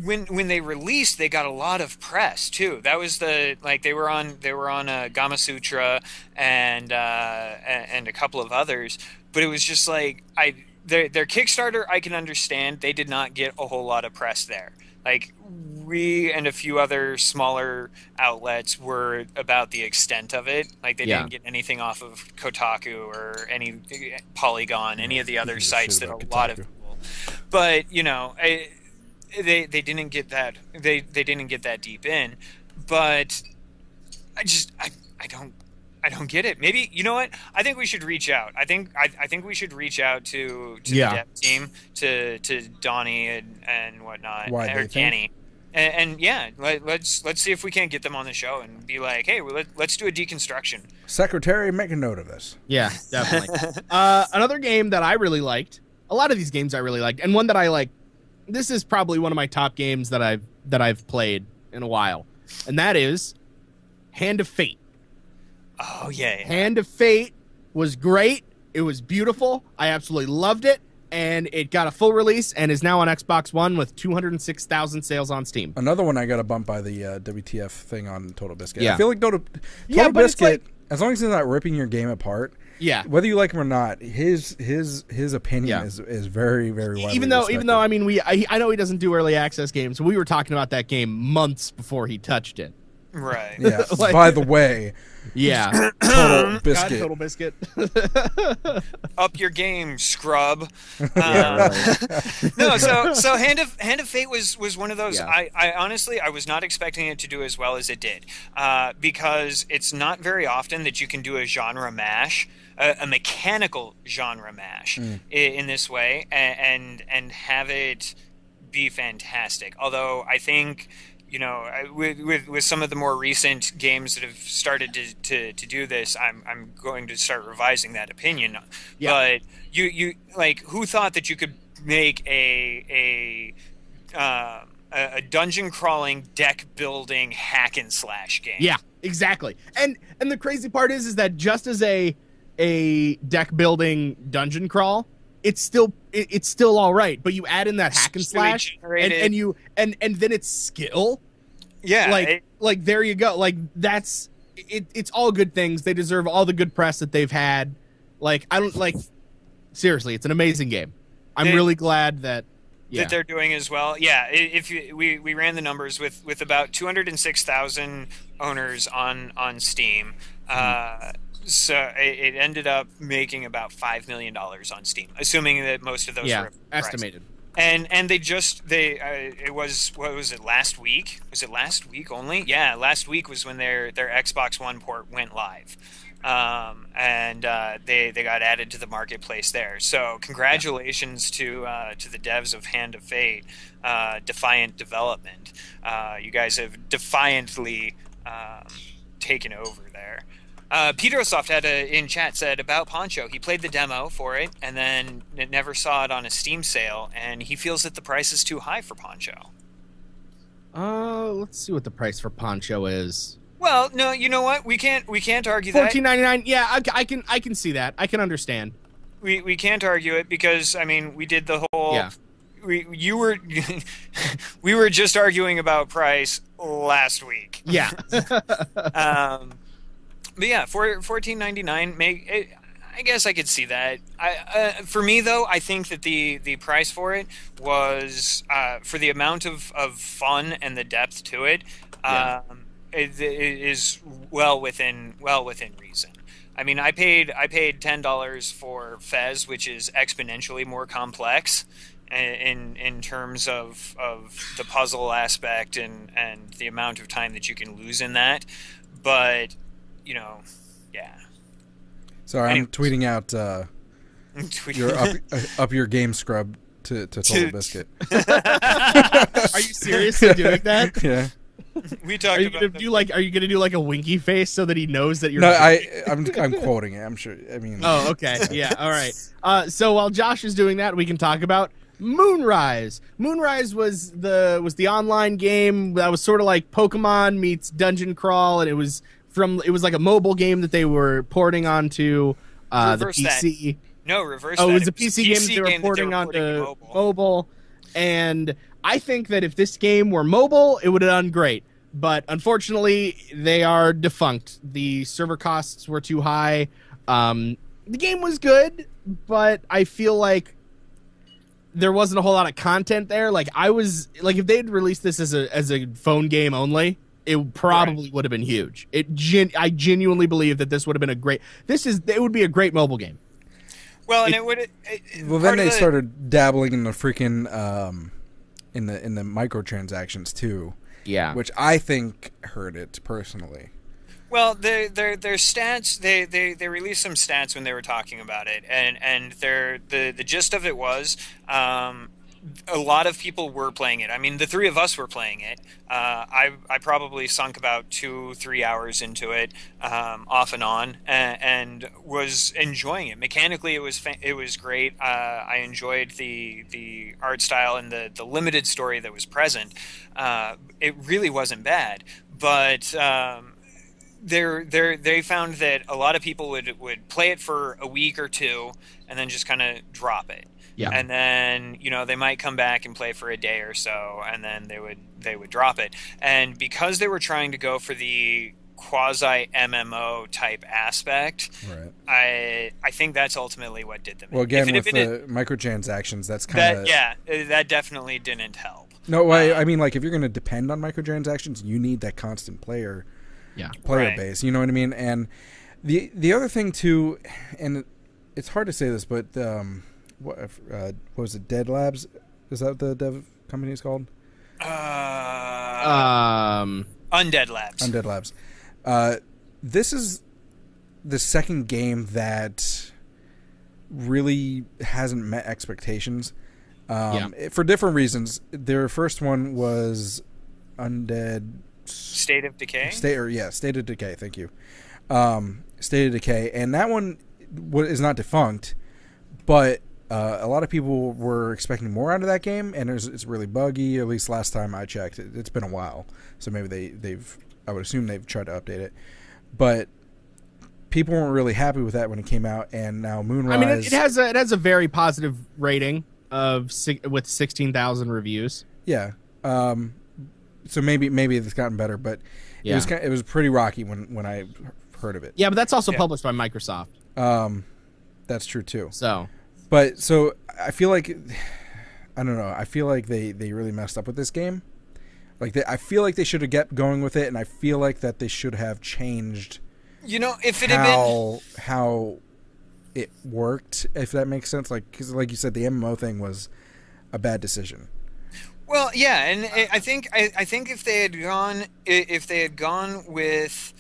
when they released, they got a lot of press too. That was they were on Gama Sutra and a couple of others, but it was just like their Kickstarter. I can understand they did not get a whole lot of press there. Like, we and a few other smaller outlets were about the extent of it. Like, they didn't get anything off of Kotaku or any Polygon, any of the other sites that a lot of people. But, you know, they didn't get that. They didn't get that deep in. But I don't get it. Maybe, you know what? I think we should reach out. I think we should reach out to the dev team, to Donnie and whatnot, or Danny, and yeah, let's see if we can't get them on the show and be like, hey, let's do a deconstruction. Secretary, make a note of this. Yeah, definitely. Another game that I really liked. A lot of these games I really liked, and one that I like. This is probably one of my top games that I've played in a while, and that is Hand of Fate. Oh, yeah. Hand of Fate was great. It was beautiful. I absolutely loved it. And it got a full release and is now on Xbox One with 206,000 sales on Steam. Another one I got a bump by the WTF thing on Total Biscuit. Yeah. I feel like Total Biscuit, as long as he's not ripping your game apart, whether you like him or not, his opinion is very, very widely even though I mean I know he doesn't do early access games. We were talking about that game months before he touched it. Right. Yeah. By the way. Yeah. Total Biscuit. God, Total Biscuit. Up your game, scrub. Yeah, No, so Hand of Fate was one of those. Yeah. I honestly, I was not expecting it to do as well as it did, because it's not very often that you can do a genre mash, a mechanical genre mash in this way, and have it be fantastic. Although I think, you know, with some of the more recent games that have started to do this, I'm going to start revising that opinion. Yeah. But you like, who thought that you could make a dungeon crawling, deck building, hack and slash game? Yeah, exactly. And the crazy part is that just as a deck building dungeon crawl, it's still all right, but you add in that hack and slash, and then it's skill. Yeah, like there you go. Like, that's it. It's all good things. They deserve all the good press that they've had. Like, I don't like. Seriously, it's an amazing game. I'm really glad that they're doing as well. Yeah, we ran the numbers with about 206,000 owners on Steam. So it ended up making about $5 million on Steam, assuming that most of those were estimated. And it was, what was it, last week? Was it last week only? Yeah, last week was when their Xbox One port went live. And they got added to the marketplace there. So congratulations to the devs of Hand of Fate, Defiant Development. You guys have defiantly taken over there. Petrosoft had in chat said about Poncho, he played the demo for it and then never saw it on a Steam sale, and he feels that the price is too high for Poncho. Let's see what the price for Poncho is. Well, no, you know what? We can't argue that. $14.99. Yeah, I can see that. I can understand. We can't argue it because, I mean, we did the whole. Yeah. We were just arguing about price last week. Yeah. But yeah, for $14.99, I guess I could see that. For me though, I think that the price for it was for the amount of fun and the depth to it. is well within reason. I mean, I paid $10 for Fez, which is exponentially more complex in terms of the puzzle aspect and the amount of time that you can lose in that. But yeah. Sorry, I'm tweeting out your up your game scrub to Total Biscuit. Are you seriously doing that? Yeah. We talked Are you about gonna do like? Are you gonna do like a winky face so that he knows that you're? No, I'm quoting it. I'm sure. I mean. Oh, okay. Yeah. All right. So while Josh is doing that, we can talk about Moonrise. Moonrise was the online game that was sort of like Pokemon meets Dungeon Crawl, and it was like a mobile game that they were porting onto the PC. No, reverse. Oh, that. it was a PC game that they were porting onto mobile. And I think that if this game were mobile, it would have done great. But unfortunately, they are defunct. The server costs were too high. The game was good, but I feel like there wasn't a whole lot of content there. Like if they had released this as a phone game only, it probably would have been huge. I genuinely believe that this would have been it would be a great mobile game. Well, and it would. Well, then they started dabbling in the freaking in the microtransactions too. Yeah, which I think hurt it personally. Well, their stats they released some stats when they were talking about it, and the gist of it was a lot of people were playing it. I mean, the three of us were playing it. I probably sunk about 2-3 hours into it, off and on, and was enjoying it. Mechanically, it was great. I enjoyed the art style and the limited story that was present. It really wasn't bad, but they found that a lot of people would play it for a week or two and then just kind of drop it. Yeah. And then, they might come back and play for a day or so, and then they would drop it. And because they were trying to go for the quasi MMO type aspect, right. I think that's ultimately what did them. Well, again, with the microtransactions, that's kind of that definitely didn't help. No, I mean, like if you're going to depend on microtransactions, you need that constant player base. You know what I mean? And the other thing too, and it's hard to say this, but what was it? Dead Labs? Is that what the dev company is called? Undead Labs. Undead Labs. This is the second game that really hasn't met expectations. For different reasons. Their first one was Undead State of Decay. State of Decay. Thank you. State of Decay, and that one is not defunct, but a lot of people were expecting more out of that game, and it's really buggy. At least last time I checked, it's been a while, so maybe they've. I would assume they've tried to update it, but people weren't really happy with that when it came out, and now Moonrise. I mean, it has a very positive rating with 16,000 reviews. Yeah. So maybe it's gotten better, but it was pretty rocky when I heard of it. Yeah, but that's also published by Microsoft. That's true too. So I feel like I don't know. I feel like they really messed up with this game. Like I feel like they should have kept going with it, and I feel like that they should have changed. If it had been how it worked, if that makes sense. Because like you said, the MMO thing was a bad decision. Well, yeah, and I think if they had gone with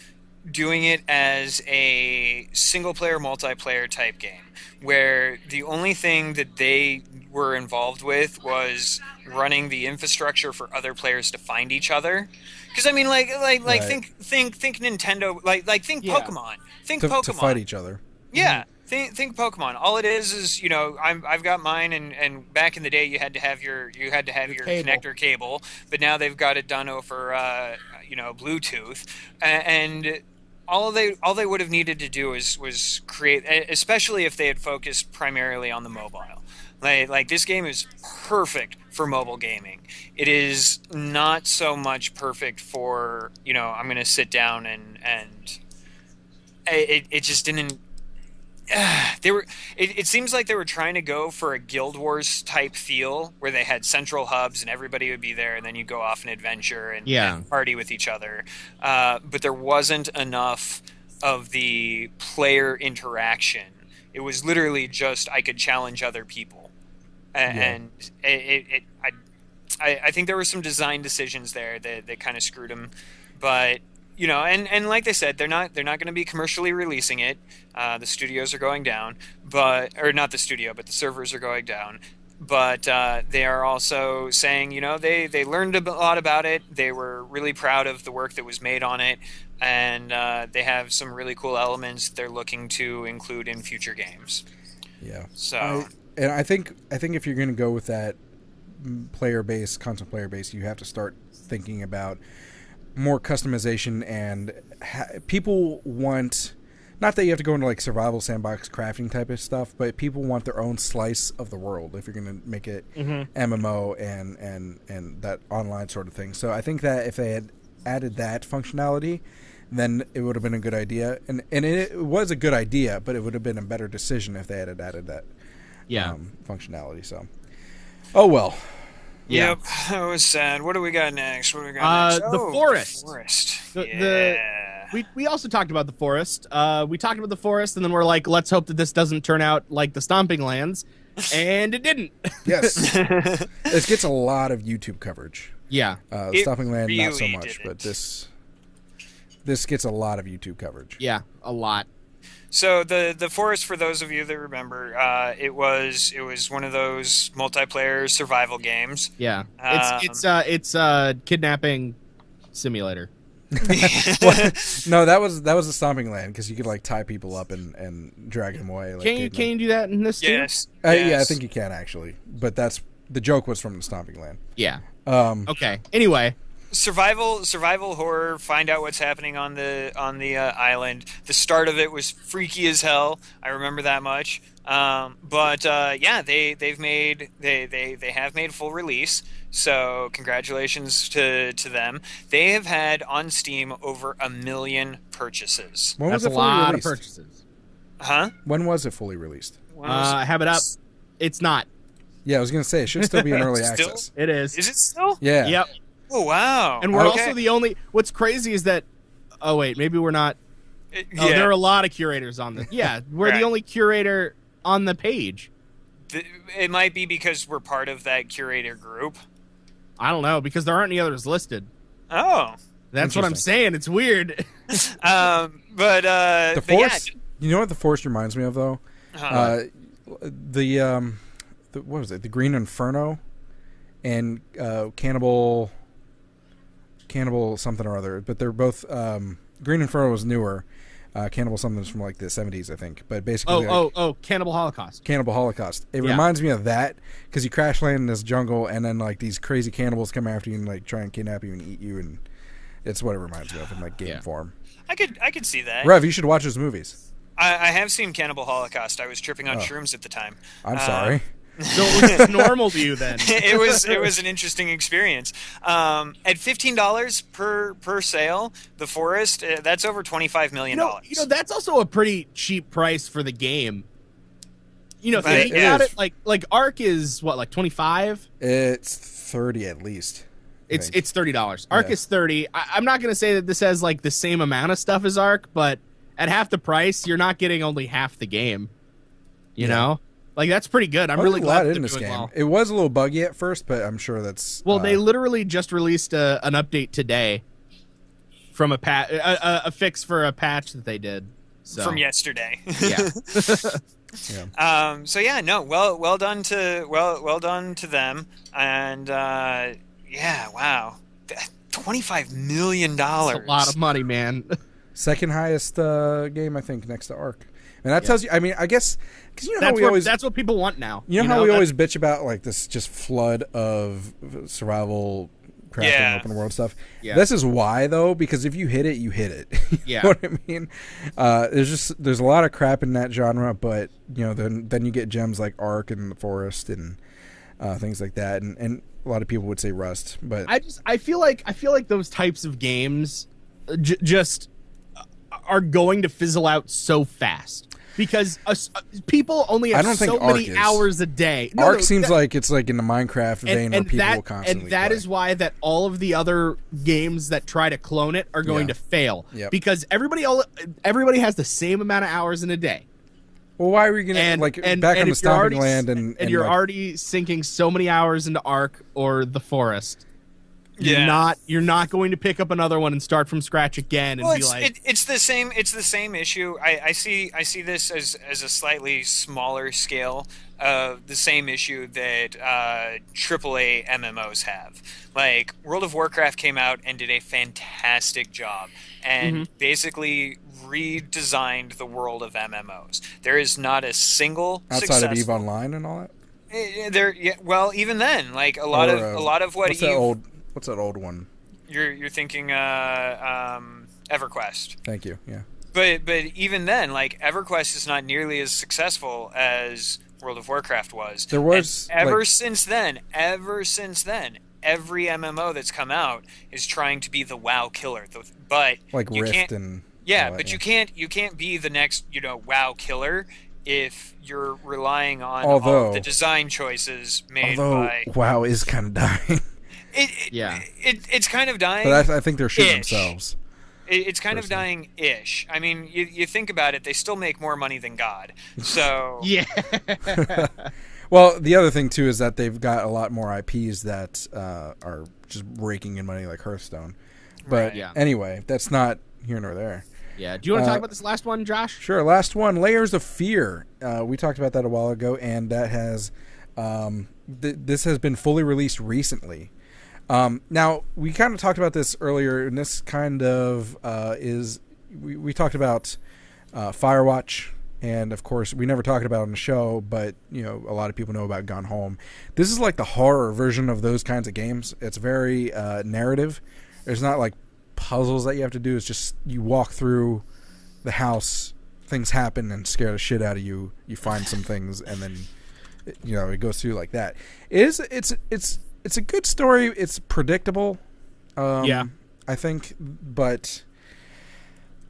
doing it as a single player multiplayer type game, where the only thing that they were involved with was running the infrastructure for other players to find each other. Because I mean, like right. think Nintendo, think Pokemon, Pokemon to fight each other. Yeah. Think Pokemon. All it is, I've got mine, and back in the day, you had to have your connector cable, but now they've got it done over, Bluetooth, and all they would have needed to do was create, especially if they had focused primarily on the mobile. Like this game is perfect for mobile gaming. It is not so much perfect for I'm going to sit down and it just didn't. It seems like they were trying to go for a Guild Wars type feel where they had central hubs and everybody would be there, and then you go off an adventure and party with each other. But there wasn't enough of the player interaction. It was literally just I could challenge other people, and I think there were some design decisions there that kind of screwed them, but. And like they said, they're not going to be commercially releasing it. The studios are going down, or not the studio, but the servers are going down. But they are also saying, they learned a lot about it. They were really proud of the work that was made on it, and they have some really cool elements they're looking to include in future games. Yeah. So, I think if you're going to go with that constant player base, you have to start thinking about more customization, and people want, not that you have to go into like survival sandbox crafting type of stuff, but people want their own slice of the world if you're going to make it MMO and that online sort of thing. So I think that if they had added that functionality, then it would have been a good idea, and it was a good idea, but it would have been a better decision if they had added that functionality. So well. Yeah. Yep, that was sad. What do we got next? The forest. We also talked about the forest. We talked about the forest, and then we're like, let's hope that this doesn't turn out like the Stomping Lands, and it didn't. Yes. This gets a lot of YouTube coverage. Yeah. Stomping Land, really not so much, but this gets a lot of YouTube coverage. Yeah, a lot. So the forest, for those of you that remember, it was one of those multiplayer survival games. Yeah, it's a kidnapping simulator. No, that was the Stomping Land, because you could like tie people up and drag them away. Like, can you do that in this too? Yes. Yeah, I think you can actually, but the joke was from the Stomping Land. Yeah. Okay. Anyway. Survival horror. Find out what's happening on the island. The start of it was freaky as hell. I remember that much. But they've made full release. So congratulations to them. They have had on Steam over 1 million purchases. When was That's it a lot released? of purchases. Huh? When was it fully released? I have it up. It's not. Yeah, I was gonna say it should still be in early access. It is. Is it still? Yeah. Yep. Oh, wow. And we're also the only... What's crazy is that... Oh, wait. Maybe we're not... there are a lot of curators on this. Yeah, we're the only curator on the page. It might be because we're part of that curator group. I don't know, because there aren't any others listed. Oh. That's what I'm saying. It's weird. The forest... You know what the forest reminds me of, though? What was it? The Green Inferno and Cannibal something or other, but they're both Green Inferno was newer. Cannibal something's from like the 70s, I think. But basically, Cannibal Holocaust. Cannibal Holocaust. It reminds me of that, because you crash land in this jungle, and then like these crazy cannibals come after you and like try and kidnap you and eat you, and it's what it reminds me of in like game form. I could see that. Rev, you should watch those movies. I have seen Cannibal Holocaust. I was tripping on shrooms at the time. I'm sorry. So it was just normal to you then. It was an interesting experience. At $15 per sale, The Forest, that's over $25 million. That's also a pretty cheap price for the game. Think about it, like Ark is what, like 25? It's 30 at least. It's $30. Ark is 30. I'm not gonna say that this has like the same amount of stuff as Ark, but at half the price, you're not getting only half the game. You know? Like, that's pretty good. I'm really glad they're doing well. It was a little buggy at first, but I'm sure that's... Well, they literally just released an update today from a fix for a patch that they did. So. From yesterday. Yeah. Well done to them. And wow. $25 million. That's a lot of money, man. Second highest game, I think, next to Ark. And that tells you, I mean, I guess, because you know that's what people want now. You know how we always bitch about like this just flood of survival crafting open world stuff? Yeah. This is why, though, because if you hit it, you hit it. You know what I mean? There's a lot of crap in that genre, but then you get gems like Ark and the Forest and things like that, and a lot of people would say Rust, but I feel like those types of games just are going to fizzle out so fast. because people only have so many hours a day. Ark seems like it's like in the Minecraft vein where people will constantly and that play. is why that all of the other games that try to clone it are going to fail because everybody has the same amount of hours in a day. Well, why are we going to back on the Stomping Land and you're already sinking so many hours into Ark or the Forest? You're not going to pick up another one and start from scratch again and be like it's the same issue. I see this as a slightly smaller scale of the same issue that AAA MMOs have. Like World of Warcraft came out and did a fantastic job and basically redesigned the world of MMOs. There is not a single outside of EVE Online and all that. Well, even then, like a lot of what EVE. What's that old one? You're thinking EverQuest. Thank you. Yeah. But even then, like EverQuest is not nearly as successful as World of Warcraft was. There was since then, every MMO that's come out is trying to be the WoW killer. But like you Rift can't, and but you can't be the next WoW killer if you're relying on all of the design choices made by. WoW is kind of dying. It's kind of dying. But I think they're shooting themselves. It's kind of dying-ish. I mean, you think about it, they still make more money than God. So yeah. Well, the other thing too is that they've got a lot more IPs that are just raking in money, like Hearthstone. But anyway, that's not here nor there. Yeah. Do you want to talk about this last one, Josh? Sure. Last one, Layers of Fear. We talked about that a while ago, and that has this has been fully released recently. Now, we kind of talked about this earlier, and this kind of we talked about Firewatch, and of course, we never talked about it on the show, but a lot of people know about Gone Home. This is like the horror version of those kinds of games. It's very narrative. There's not like puzzles that you have to do. It's just you walk through the house, things happen and scare the shit out of you. You find some things, and then it goes through like that. It's a good story. It's predictable. I think, but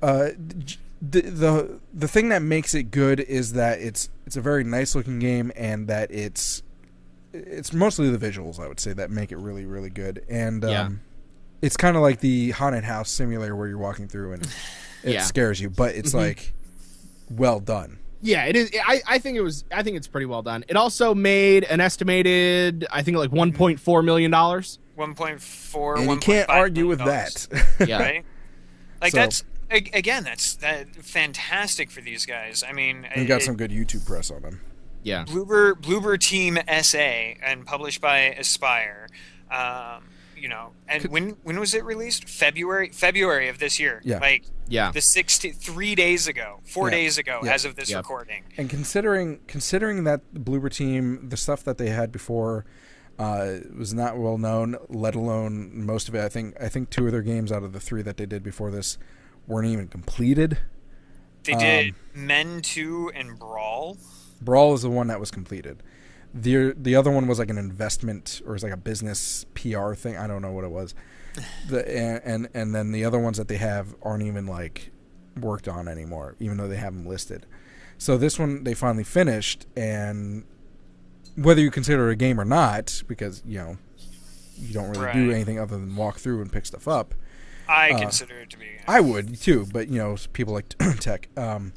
the thing that makes it good is that it's a very nice looking game, and that it's mostly the visuals, I would say, that make it really, really good. And it's kind of like the haunted house simulator where you're walking through and it scares you, but it's like well done. Yeah, it is. I think it's pretty well done. It also made an estimated, I think, like $1.4 million. 1.4. And you can't argue with that. Yeah, right. Like that's fantastic for these guys. I mean, you got some good YouTube press on them. Yeah, Bloober Team SA and published by Aspire. And when was it released? February of this year. Yeah. The 3 days ago, 4 days ago, as of this recording. And considering that Bloober Team, the stuff that they had before, was not well known, let alone most of it. I think 2 of their games out of the 3 that they did before this weren't even completed. They did Men 2 and Brawl. Brawl is the one that was completed. The other one was like an investment, or it was like a business PR thing. I don't know what it was. And then the other ones that they have aren't even like worked on anymore, even though they have them listed. So this one they finally finished, and whether you consider it a game or not, because you don't really do anything other than walk through and pick stuff up. I consider it to be. I would too, but people like tech wrong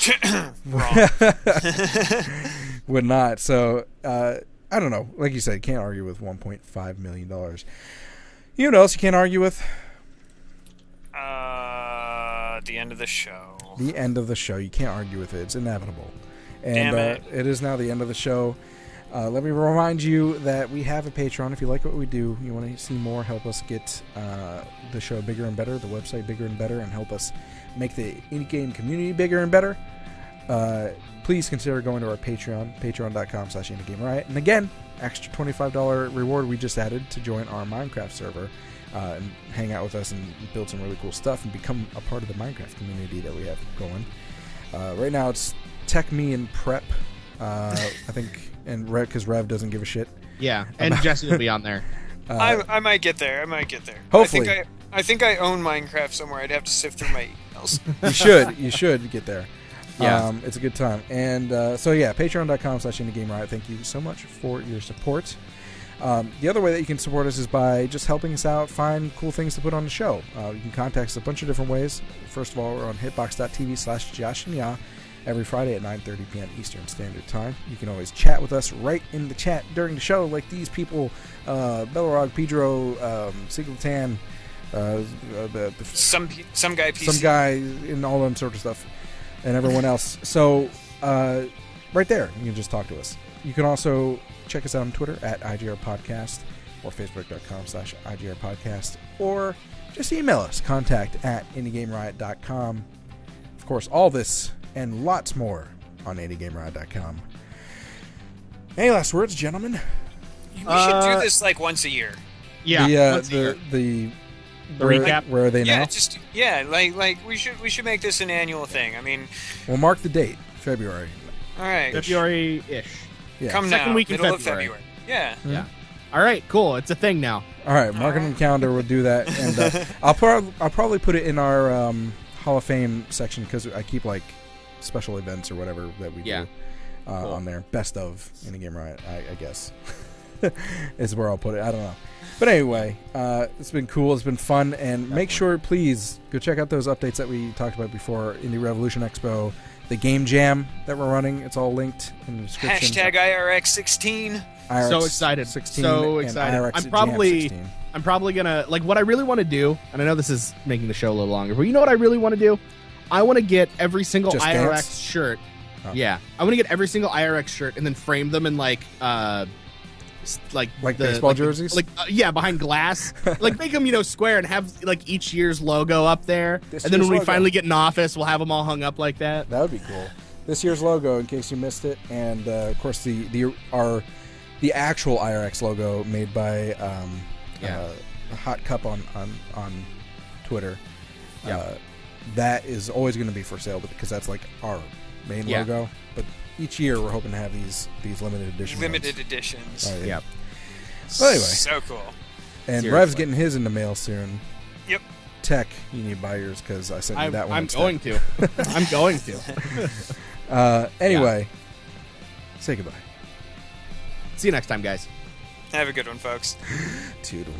would not. So I don't know. Like you said, can't argue with $1.5 million. You know what else you can't argue with? The end of the show. The end of the show. You can't argue with it. It's inevitable. And Damn it. It is now the end of the show. Let me remind you that we have a Patreon. If you like what we do, you want to see more, help us get the show bigger and better, the website bigger and better, and help us make the indie game community bigger and better, please consider going to our Patreon, patreon.com/Indie Game Riot. And again, extra $25 reward we just added to join our Minecraft server and hang out with us and build some really cool stuff and become a part of the Minecraft community that we have going. Right now it's Tech Me and Prep, I think, and Rev, because Rev doesn't give a shit. Yeah, and Jesse will be on there. I might get there. Hopefully. I think I own Minecraft somewhere. I'd have to sift through my emails. You should get there. Yeah. It's a good time. And patreon.com/Indie Game Riot. Thank you so much for your support. The other way that you can support us is by just helping us out, find cool things to put on the show. You can contact us a bunch of different ways. First of all, we're on hitbox.tv/JoshandYa every Friday at 9:30 p.m. Eastern Standard Time. You can always chat with us right in the chat during the show, like these people, Bellerog, Pedro, Siglatan, some guy PC. some guy, and all them sort of stuff, and everyone else. So right there, you can just talk to us. You can also check us out on Twitter at IGR Podcast or Facebook.com/IGR Podcast, or just email us, contact@IndieGameRiot.com. Of course, all this and lots more on IndieGameRiot.com. Any last words, gentlemen? We should do this like once a year. Yeah. The recap. Where are they now? Like we should make this an annual thing. I mean, We'll mark the date, February. all right, February-ish. Yeah. come Second now, week in middle February. of February. Yeah. Yeah. All right, cool. It's a thing now. All right, mark it on the calendar. We'll do that, and I'll probably put it in our Hall of Fame section because I keep like special events or whatever that we do Cool. on there. Best of Indie Game Riot, I guess, is where I'll put it. I don't know, but anyway, it's been cool. It's been fun, and make sure, please, go check out those updates that we talked about before. Indie Revolution Expo, the Game Jam that we're running. It's all linked in the description. #IRX16. IRX So excited. 16 So and excited. IRX I'm Jam probably 16. gonna, like, what I really want to do, and I know this is making the show a little longer, but you know what I really want to do? I want to get every single Just IRX Dance? shirt. Oh. Yeah, I want to get every single IRX shirt and then frame them in like baseball jerseys? behind glass, like make them square and have like each year's logo up there. This And then year's when we logo. finally get in office, we'll have them all hung up like that. That would be cool. This year's logo, in case you missed it, and of course the actual IRX logo made by Hot Cup on Twitter. Yeah. That is always going to be for sale because that's like our main logo. But each year we're hoping to have these limited edition Limited ones. editions. Oh, yeah. Yeah. Well, anyway, So cool. and Seriously. Rev's getting his in the mail soon. Yep. Tech, you need to buy yours because I sent you that one. I'm instead. going to. I'm going to. Anyway, say goodbye. See you next time, guys. Have a good one, folks. Toodles.